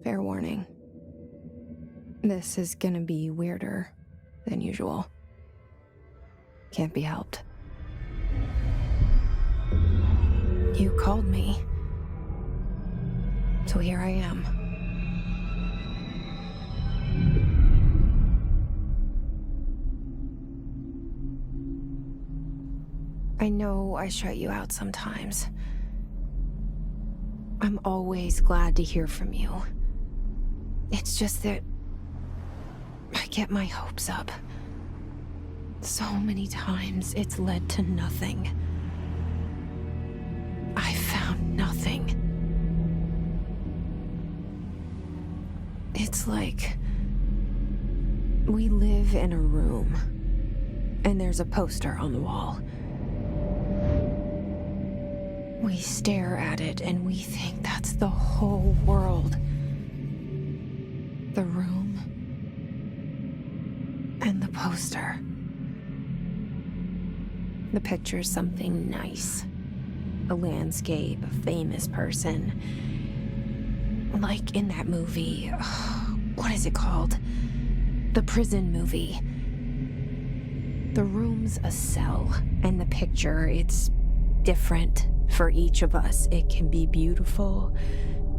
Fair warning. This is gonna be weirder than usual. Can't be helped. You called me. So here I am. I know I shut you out sometimes. I'm always glad to hear from you. It's just that I get my hopes up. So many times it's led to nothing. I found nothing. It's like we live in a room, and there's a poster on the wall. We stare at it and we think that's the whole world. The room and the poster. The picture's something nice. A landscape, a famous person. Like in that movie, what is it called? The prison movie. The room's a cell, and the picture, it's different for each of us. It can be beautiful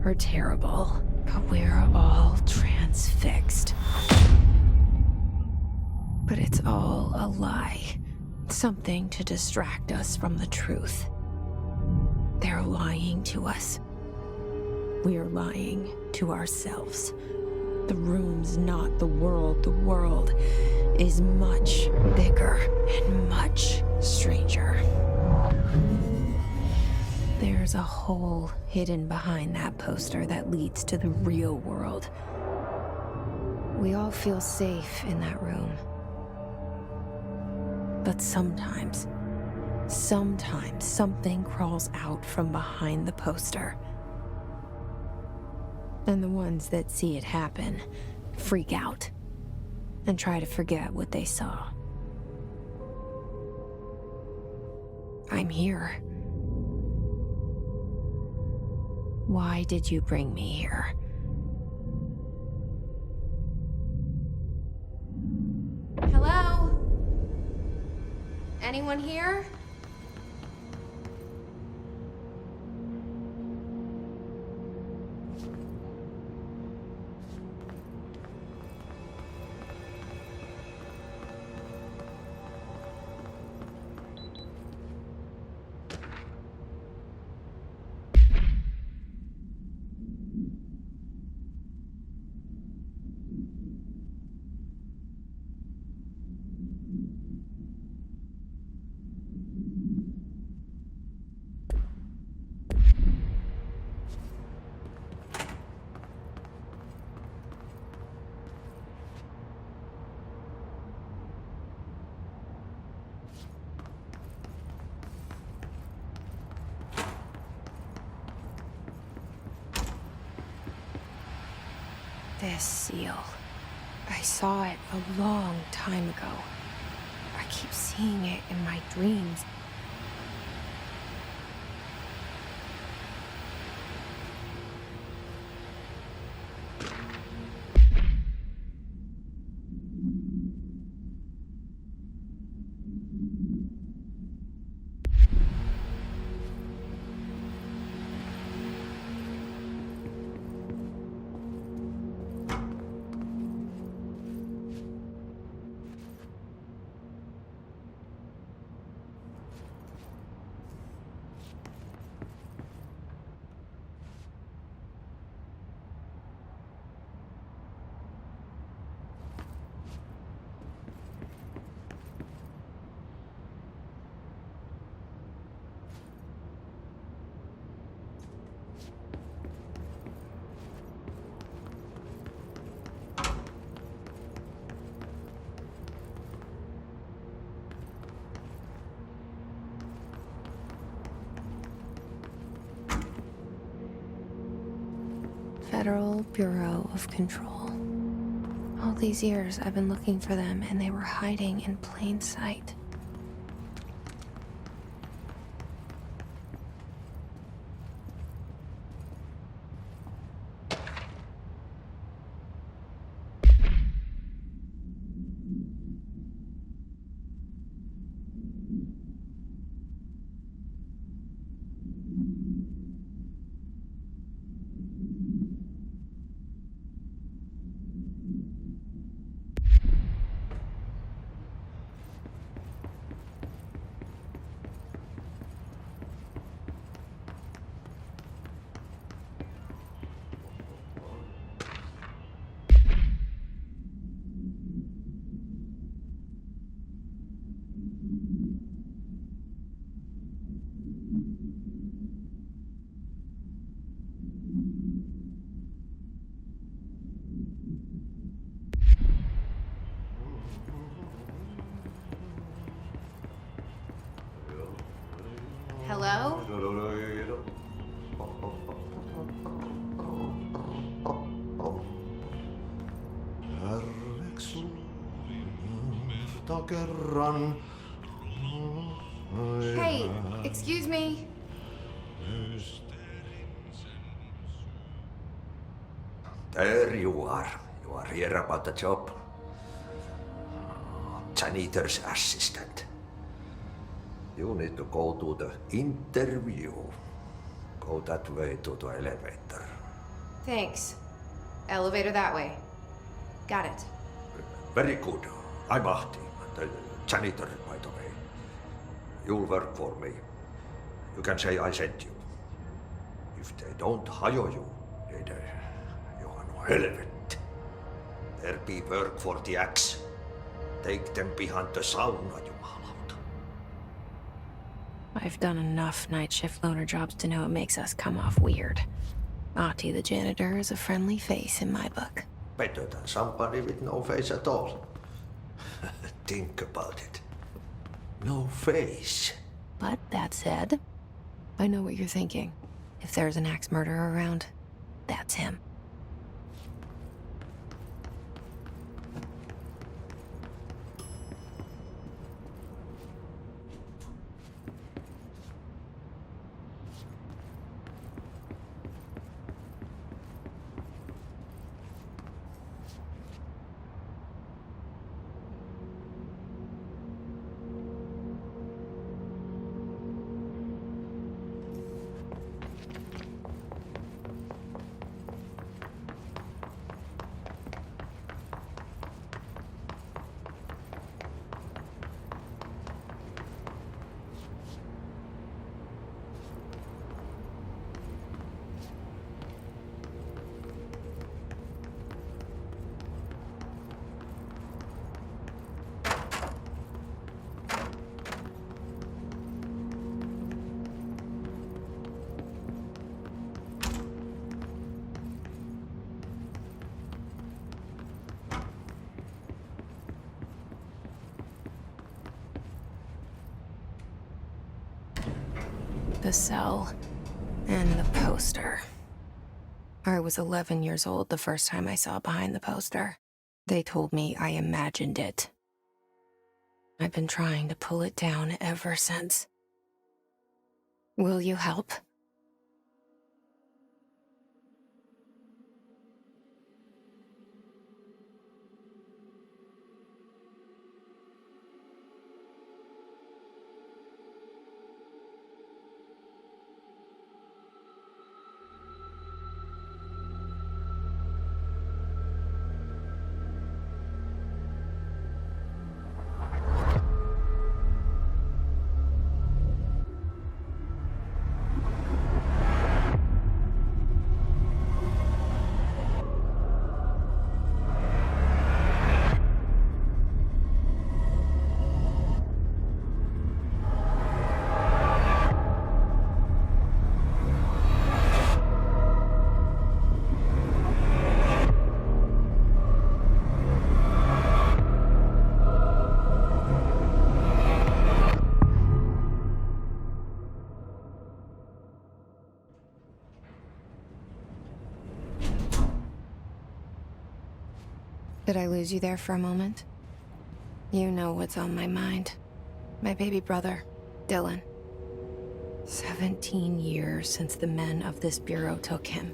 or terrible, but we're all transfixed. But it's all a lie. Something to distract us from the truth. They're lying to us. We're lying to ourselves. The room's not the world. The world is much bigger and much stranger. There's a hole hidden behind that poster that leads to the real world. We all feel safe in that room. But sometimes something crawls out from behind the poster. And the ones that see it happen freak out and try to forget what they saw. I'm here. Why did you bring me here? Hello? Anyone here? This seal. I saw it a long time ago. I keep seeing it in my dreams. Federal Bureau of Control. All these years I've been looking for them, and they were hiding in plain sight. kerran. Hey, excuse me. There you are. You are here about the job. Janitor's assistant. You need to go to the interview. Go that way to the elevator. Thanks. Elevator that way. Got it. Very good. I'm Ahti, the janitor, by the way. You'll work for me. You can say I sent you. If they don't hire you, then you are no helmet. There be work for the axe. Take them behind the sauna, jumalauta. I've done enough night shift loner jobs to know it makes us come off weird. Ahti the janitor is a friendly face in my book. Better than somebody with no face at all. Think about it. No face. But that said, I know what you're thinking. If there's an axe murderer around, that's him. The cell and the poster. I was 11 years old the first time I saw behind the poster. They told me I imagined it. I've been trying to pull it down ever since. Will you help? Did I lose you there for a moment? You know what's on my mind. My baby brother, Dylan. 17 years since the men of this bureau took him.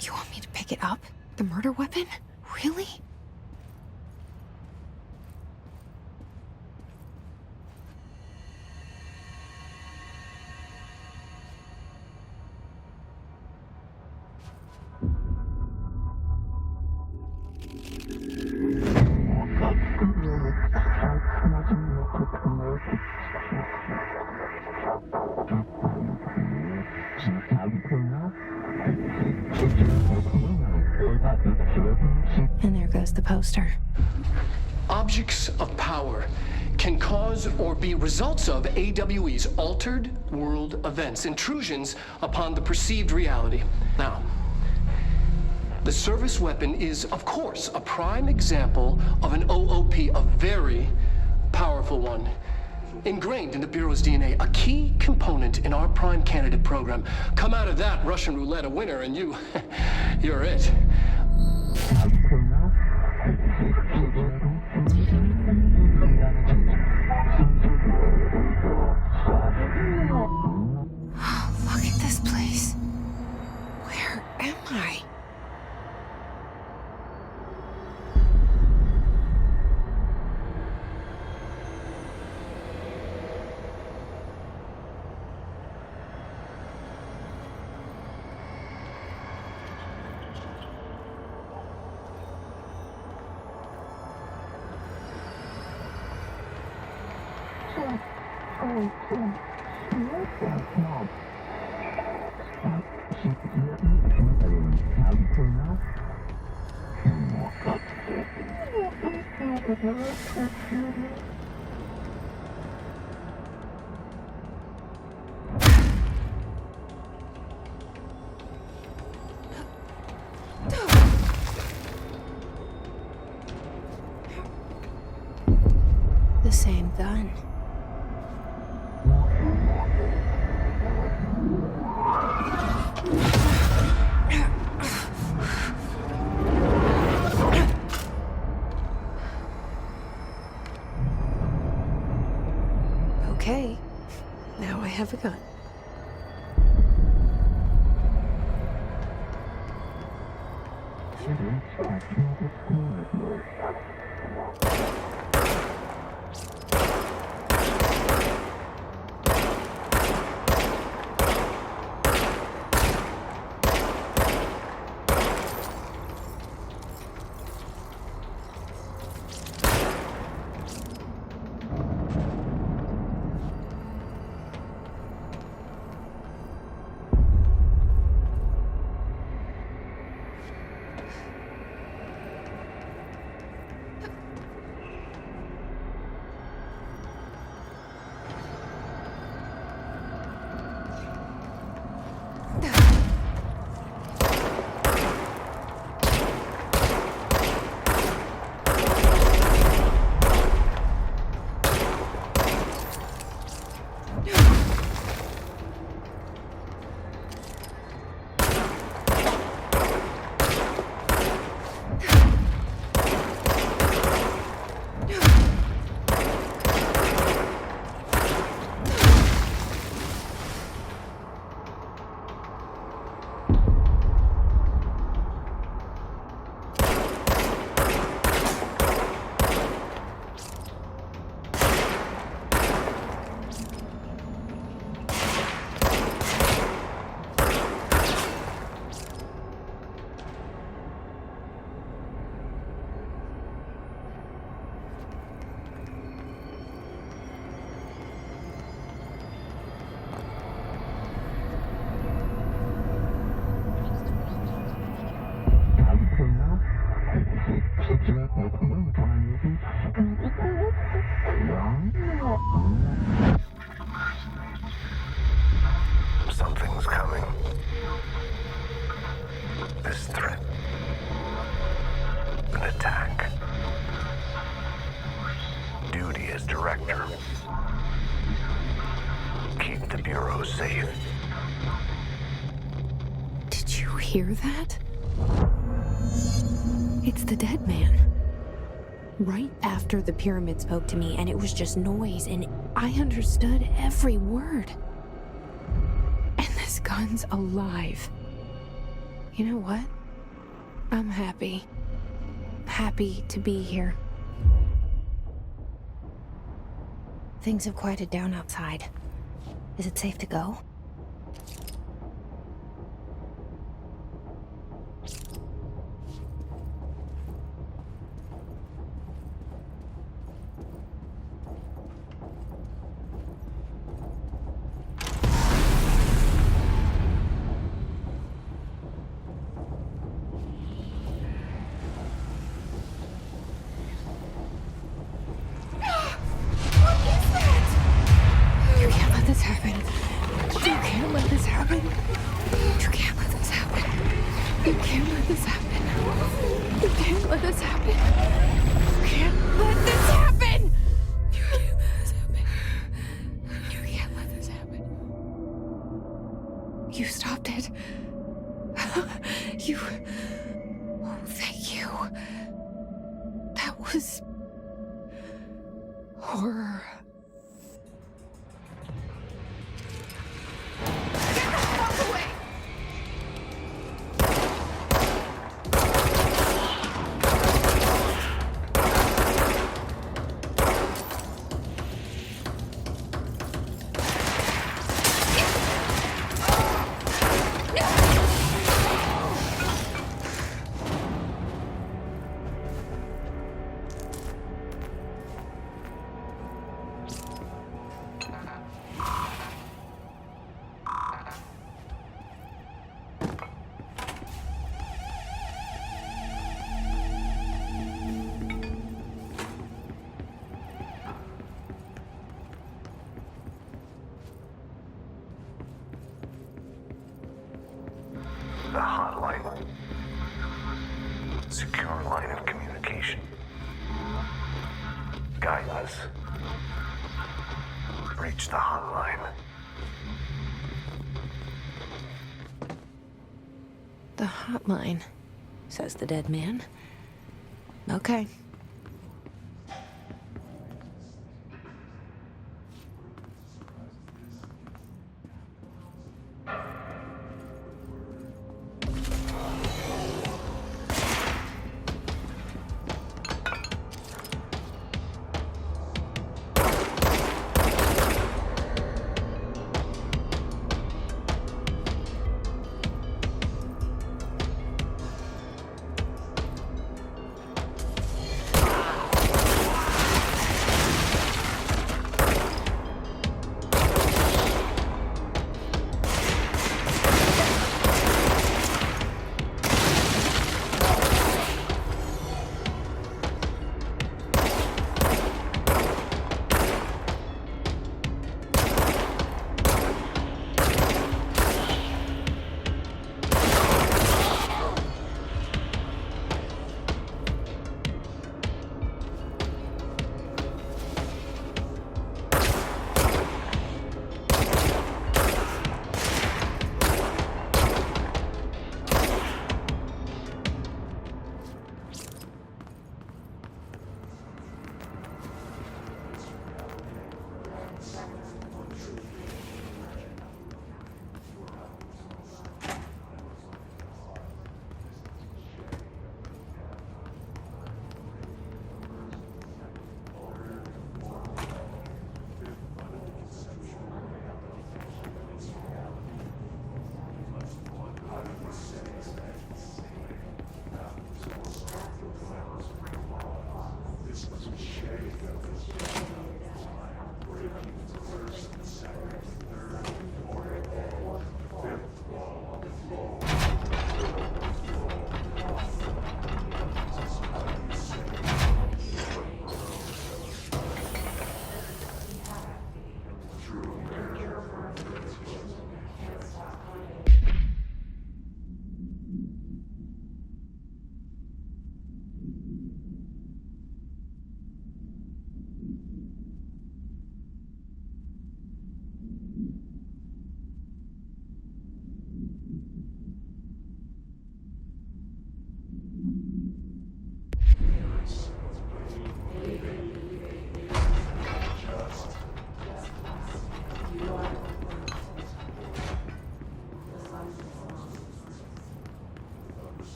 You want me to pick it up? The murder weapon? Really? And there goes the poster. Objects of power can cause or be results of AWE's altered world events, intrusions upon the perceived reality. Now, the service weapon is, of course, a prime example of an OOP, a very powerful one. Ingrained in the Bureau's DNA, a key component in our prime candidate program. Come out of that Russian roulette a winner and you're it. Look at this place. Where am I? The same gun. Okay, now I have a gun. Something's coming. This threat. An attack. Duty as director. Keep the Bureau safe. Did you hear that? It's the dead man. Right after the pyramid spoke to me, and it was just noise, and I understood every word. And this gun's alive. You know what? I'm happy. Happy to be here. Things have quieted down outside. Is it safe to go? You can't let this happen. You can't let this happen. You can't let this happen. You can't let this happen. You can't let this happen. You can't let this happen. You can't let this happen. You can't let this happen. You stopped it. You. Oh, thank you. That was horror. The hotline. Secure line of communication. Guidance. Reach the hotline. The hotline, says the dead man. Okay.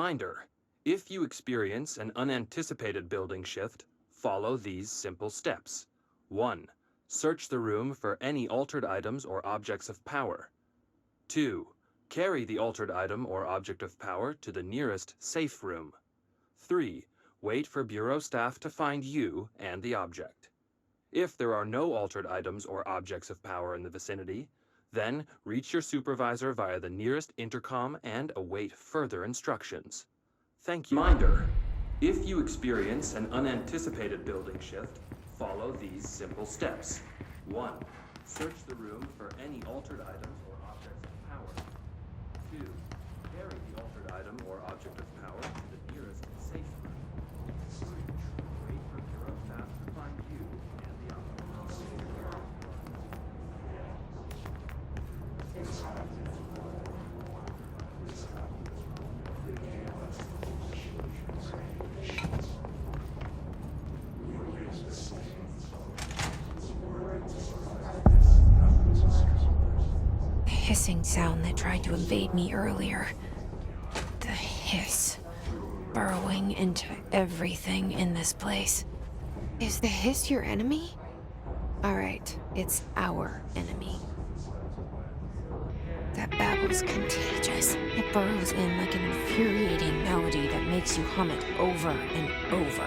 Reminder, if you experience an unanticipated building shift, follow these simple steps. 1. Search the room for any altered items or objects of power. 2. Carry the altered item or object of power to the nearest safe room. 3. Wait for Bureau staff to find you and the object. If there are no altered items or objects of power in the vicinity, then reach your supervisor via the nearest intercom and await further instructions. Thank you. Reminder, if you experience an unanticipated building shift, follow these simple steps. 1. Search the room for any altered items or objects of power. 2. Carry the altered item or object of power to the nearest safe room. 3. Wait for Bureau staff to find you and the object. The hissing sound that tried to invade me earlier. The hiss. Burrowing into everything in this place. Is the hiss your enemy? Alright, it's our enemy. That babble's contagious. It burrows in like an infuriating melody that makes you hum it over and over.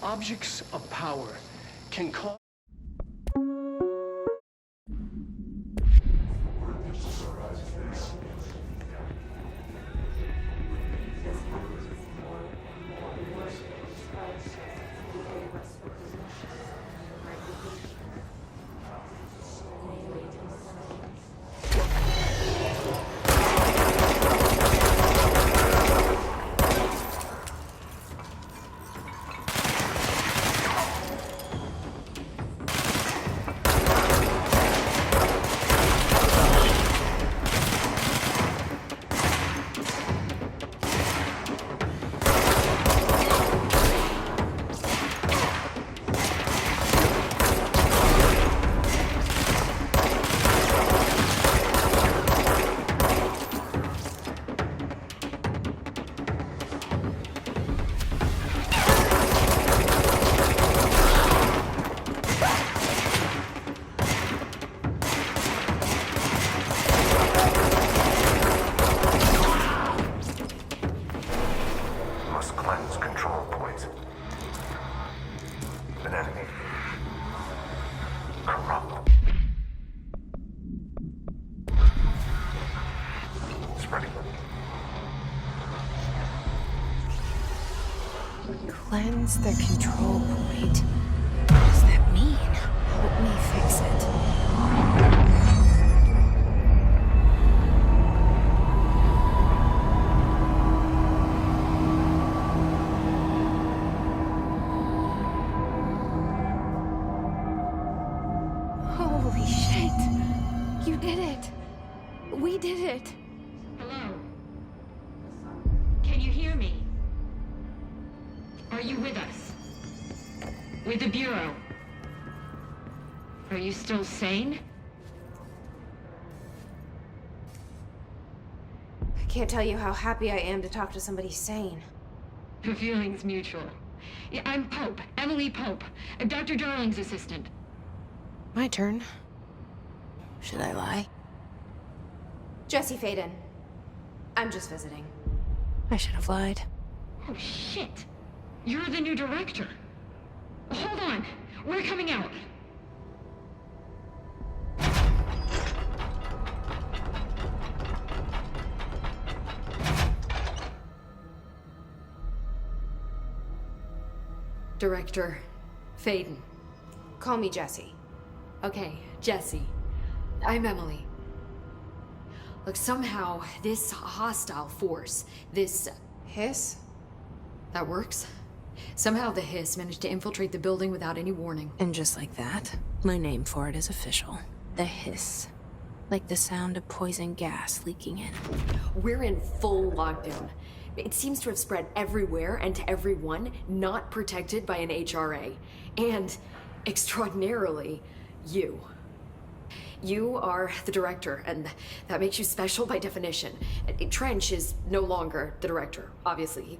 Objects of power can cause... Cleanse the control point. What does that mean? Help me fix it. Holy shit! You did it! We did it! Hello? Can you hear me? Are you with us? With the Bureau? Are you still sane? I can't tell you how happy I am to talk to somebody sane. The feeling's mutual. Yeah, I'm Pope, Emily Pope, Dr. Darling's assistant. My turn. Should I lie? Jesse Faden. I'm just visiting. I should have lied. Oh, shit. You're the new director. Hold on. We're coming out. Director Faden. Call me Jesse. Okay, Jesse. I'm Emily. Look, somehow this hostile force, this... Hiss? that works? Somehow the hiss managed to infiltrate the building without any warning. And just like that, my name for it is official. The hiss. Like the sound of poison gas leaking in. We're in full lockdown. It seems to have spread everywhere and to everyone not protected by an HRA. And, extraordinarily, you. You are the director, and that makes you special by definition. Trench is no longer the director, obviously.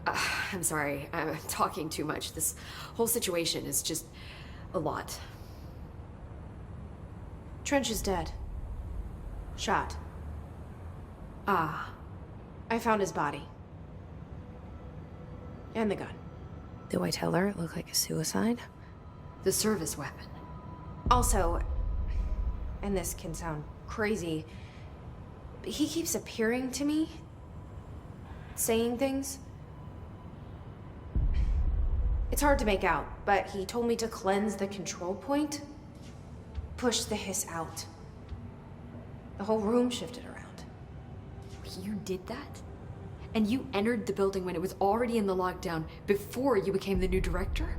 I'm sorry, I'm talking too much. This whole situation is just a lot. Trench is dead. Shot. Ah. I found his body. And the gun. Do I tell her it looked like a suicide? The service weapon. Also, and this can sound crazy, but he keeps appearing to me. Saying things. It's hard to make out, but he told me to cleanse the control point. Push the hiss out. The whole room shifted around. You did that? And you entered the building when it was already in the lockdown before you became the new director?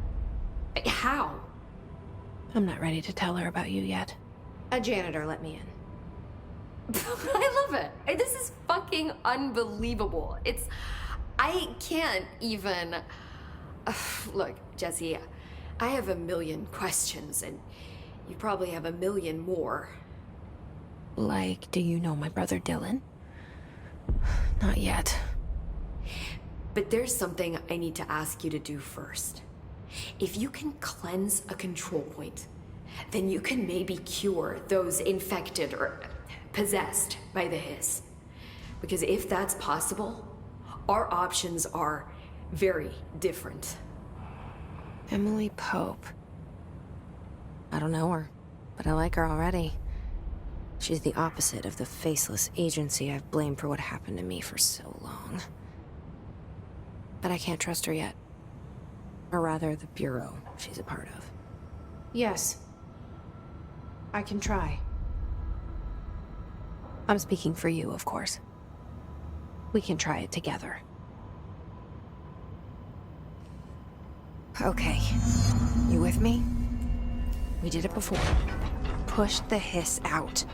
How? I'm not ready to tell her about you yet. A janitor let me in. I love it. This is fucking unbelievable. I can't even... Look, Jesse, I have a million questions, and you probably have a million more. Like, do you know my brother Dylan? Not yet. But there's something I need to ask you to do first. If you can cleanse a control point, then you can maybe cure those infected or possessed by the hiss. Because if that's possible, our options are very different. Emily Pope. I don't know her, but I like her already. She's the opposite of the faceless agency I've blamed for what happened to me for so long. But I can't trust her yet. Or rather, the Bureau she's a part of. Yes. I can try. I'm speaking for you, of course. We can try it together. Okay. You with me? We did it before. Push the hiss out.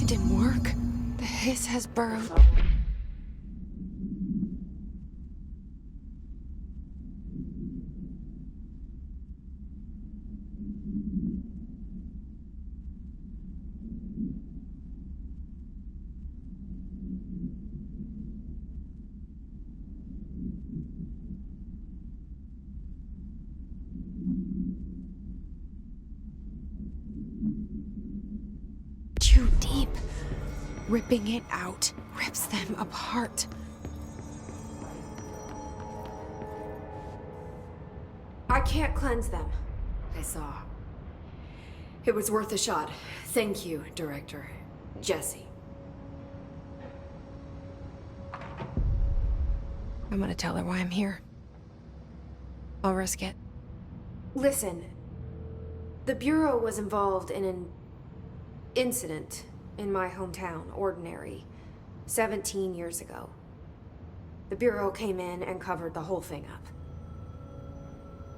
didn't work. The hiss has burrowed. Too deep. Ripping it out rips them apart. I can't cleanse them. I saw. It was worth a shot. Thank you, Director. Jesse. I'm gonna tell her why I'm here. I'll risk it. Listen, the Bureau was involved in an incident in my hometown, Ordinary, 17 years ago. The Bureau came in and covered the whole thing up.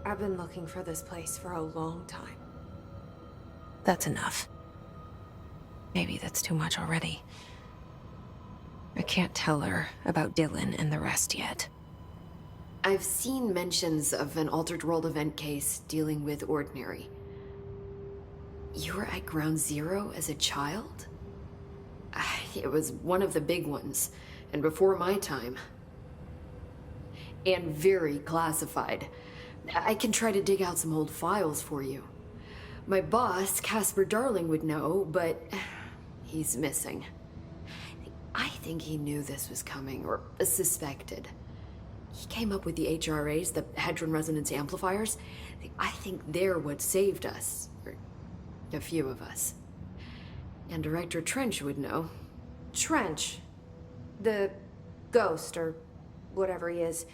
I've been looking for this place for a long time. That's enough. Maybe that's too much already. I can't tell her about Dylan and the rest yet. I've seen mentions of an Altered World event case dealing with Ordinary. You were at Ground Zero as a child? It was one of the big ones, and before my time. And very classified. I can try to dig out some old files for you. My boss, Casper Darling, would know, but he's missing. I think he knew this was coming, or suspected. He came up with the HRAs, the Hadron Resonance Amplifiers. I think they're what saved us. Or a few of us. And Director Trench would know. Trench, the ghost, or whatever he is,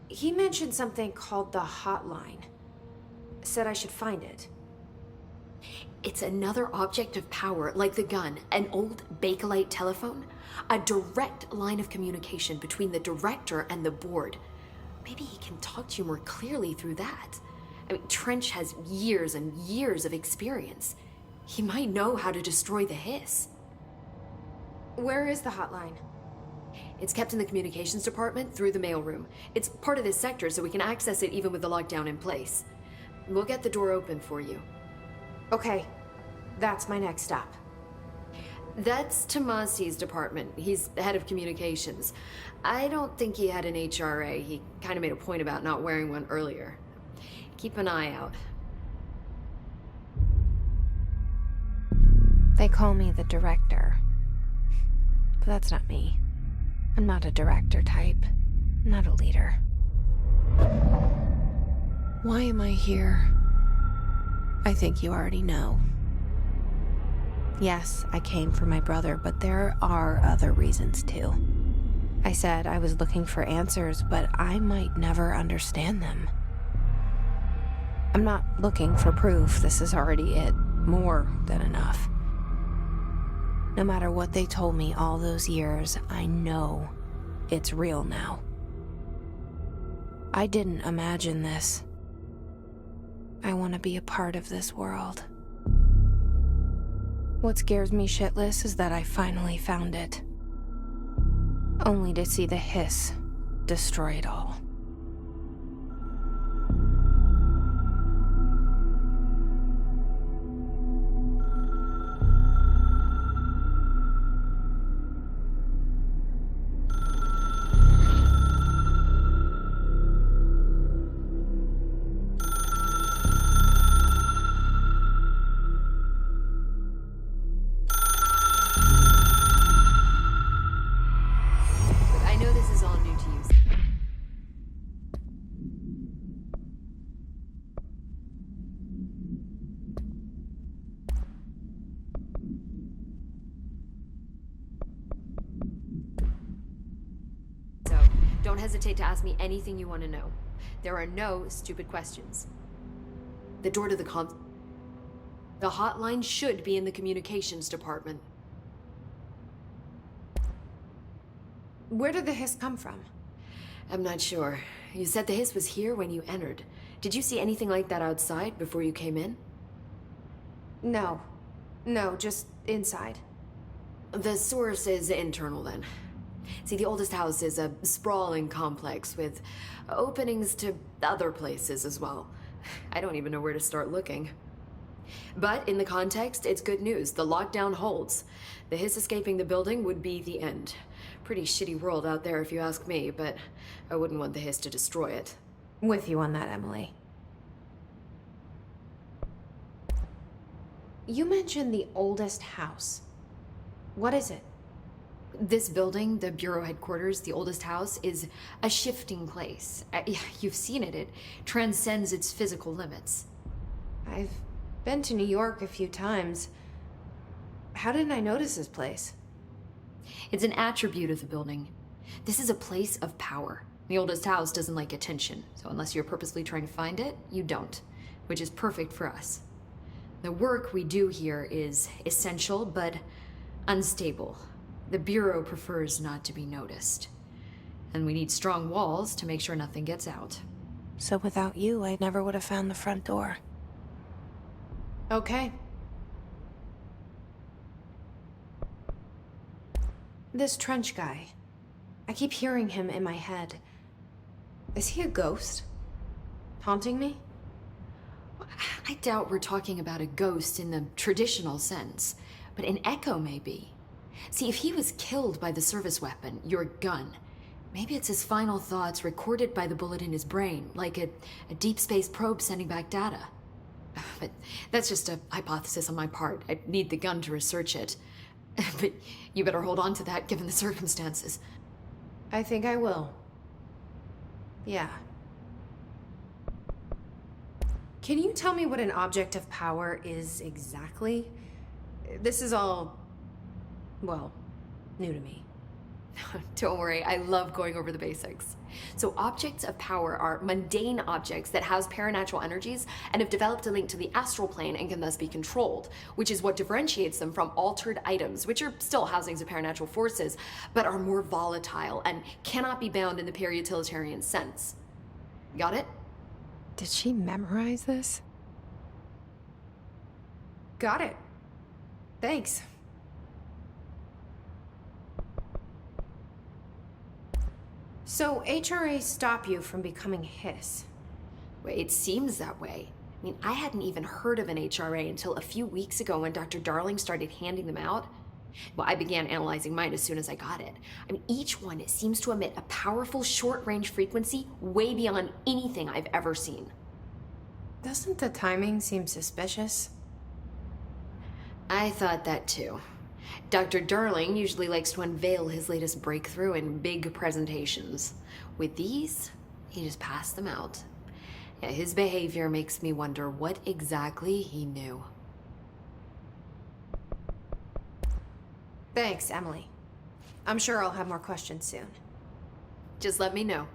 he mentioned something called the Hotline. Said I should find it. It's another object of power, like the gun, an old Bakelite telephone, a direct line of communication between the director and the board. Maybe he can talk to you more clearly through that. I mean, Trench has years and years of experience. He might know how to destroy the hiss. Where is the hotline? It's kept in the communications department through the mailroom. It's part of this sector, so we can access it even with the lockdown in place. We'll get the door open for you. Okay, that's my next stop. That's Tomasi's department. He's the head of communications. I don't think he had an HRA. He kind of made a point about not wearing one earlier. Keep an eye out. They call me the director. But that's not me. I'm not a director type. I'm not a leader. Why am I here? I think you already know. Yes, I came for my brother, but there are other reasons too. I said I was looking for answers, but I might never understand them. I'm not looking for proof. This is already it. More than enough. No matter what they told me all those years, I know it's real now. I didn't imagine this. I want to be a part of this world. What scares me shitless is that I finally found it. Only to see the hiss destroy it all. Don't hesitate to ask me anything you want to know. There are no stupid questions. The door to the hotline should be in the communications department. Where did the hiss come from? I'm not sure. You said the hiss was here when you entered. Did you see anything like that outside before you came in? No, just inside. The source is internal, then. See, the oldest house is a sprawling complex with openings to other places as well. I don't even know where to start looking. But in the context, it's good news. The lockdown holds. The hiss escaping the building would be the end. Pretty shitty world out there if you ask me, but I wouldn't want the hiss to destroy it. With you on that, Emily. You mentioned the oldest house. What is it? This building, the Bureau headquarters, the oldest house, is a shifting place. You've seen it. It transcends its physical limits. I've been to New York a few times. How didn't I notice this place? It's an attribute of the building. This is a place of power. The oldest house doesn't like attention, so unless you're purposely trying to find it, you don't, which is perfect for us. The work we do here is essential, but unstable. The Bureau prefers not to be noticed. And we need strong walls to make sure nothing gets out. So without you, I never would have found the front door. Okay. This Trench guy. I keep hearing him in my head. Is he a ghost? Haunting me? I doubt we're talking about a ghost in the traditional sense, but an echo maybe. See, if he was killed by the service weapon, your gun, maybe it's his final thoughts recorded by the bullet in his brain, like a deep space probe sending back data. But that's just a hypothesis on my part. I need the gun to research it. But you better hold on to that given the circumstances. I think I will. Yeah. Can you tell me what an object of power is exactly? This is all, well, new to me. Don't worry, I love going over the basics. So objects of power are mundane objects that house paranatural energies and have developed a link to the astral plane and can thus be controlled, which is what differentiates them from altered items, which are still housings of paranatural forces, but are more volatile and cannot be bound in the pure utilitarian sense. Got it? Did she memorize this? Got it. Thanks. So HRAs stop you from becoming Hiss? Well, it seems that way. I mean, I hadn't even heard of an HRA until a few weeks ago when Dr. Darling started handing them out. Well, I began analyzing mine as soon as I got it. I mean, each one seems to emit a powerful short-range frequency way beyond anything I've ever seen. Doesn't the timing seem suspicious? I thought that too. Dr. Darling usually likes to unveil his latest breakthrough in big presentations. With these, he just passed them out. Yeah, his behavior makes me wonder what exactly he knew. Thanks, Emily. I'm sure I'll have more questions soon. Just let me know.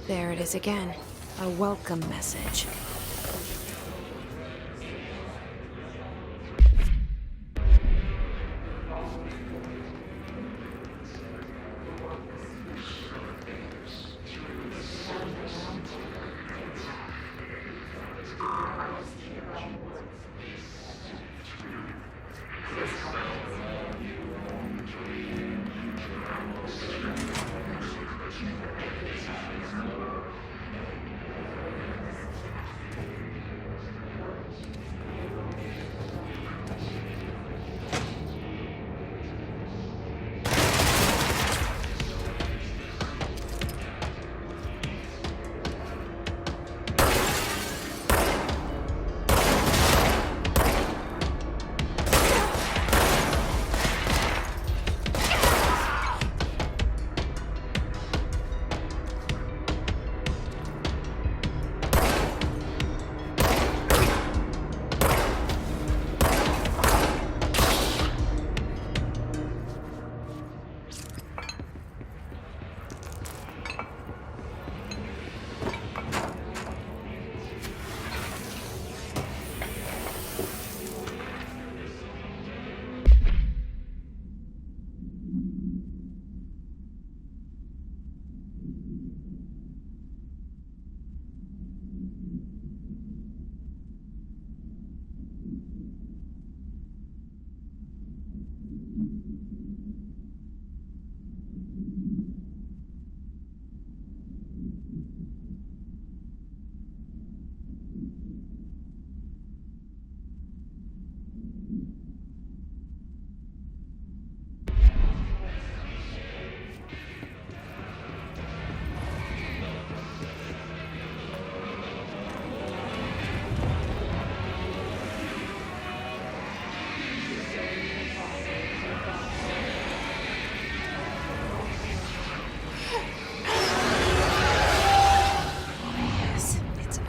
There it is again. A welcome message.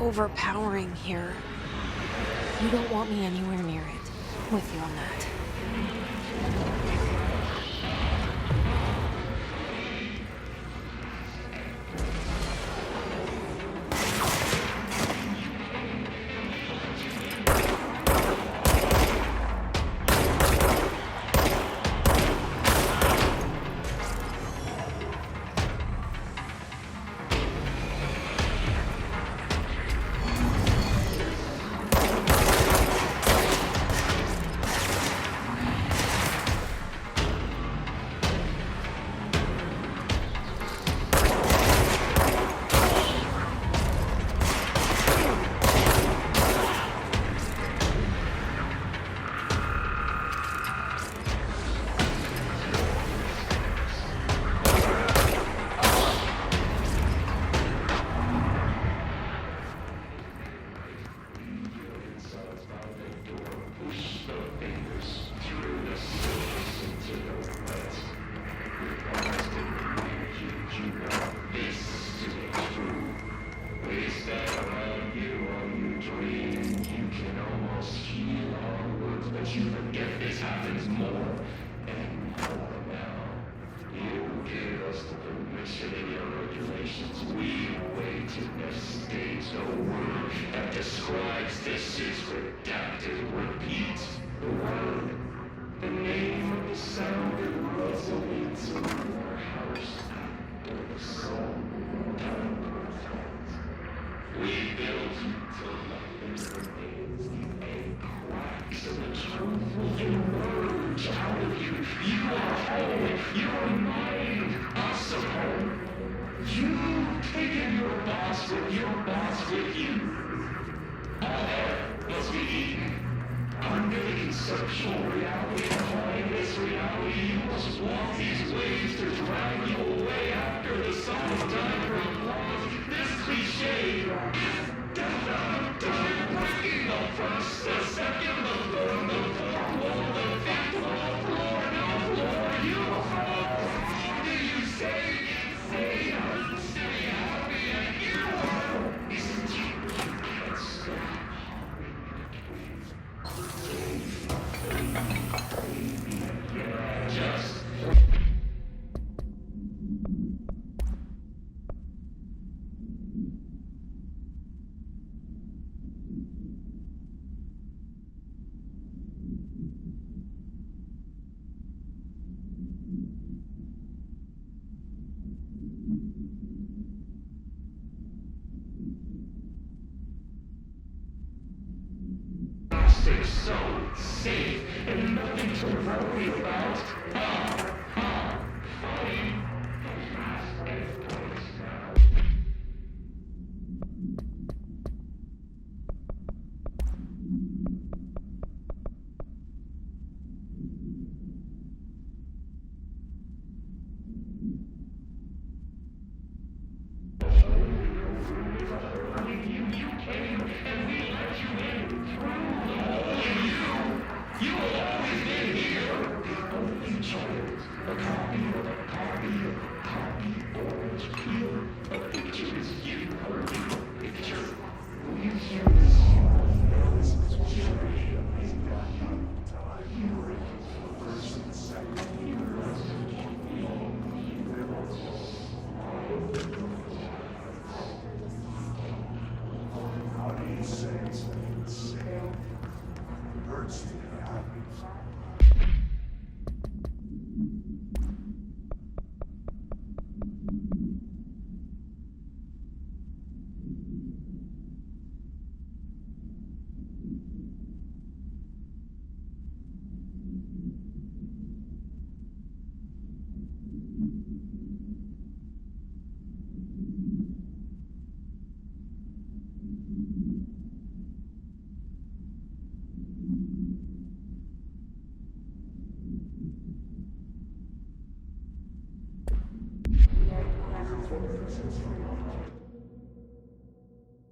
Overpowering here. You don't want me anywhere near it. I'm with you on that. stay so safe and nothing to worry about.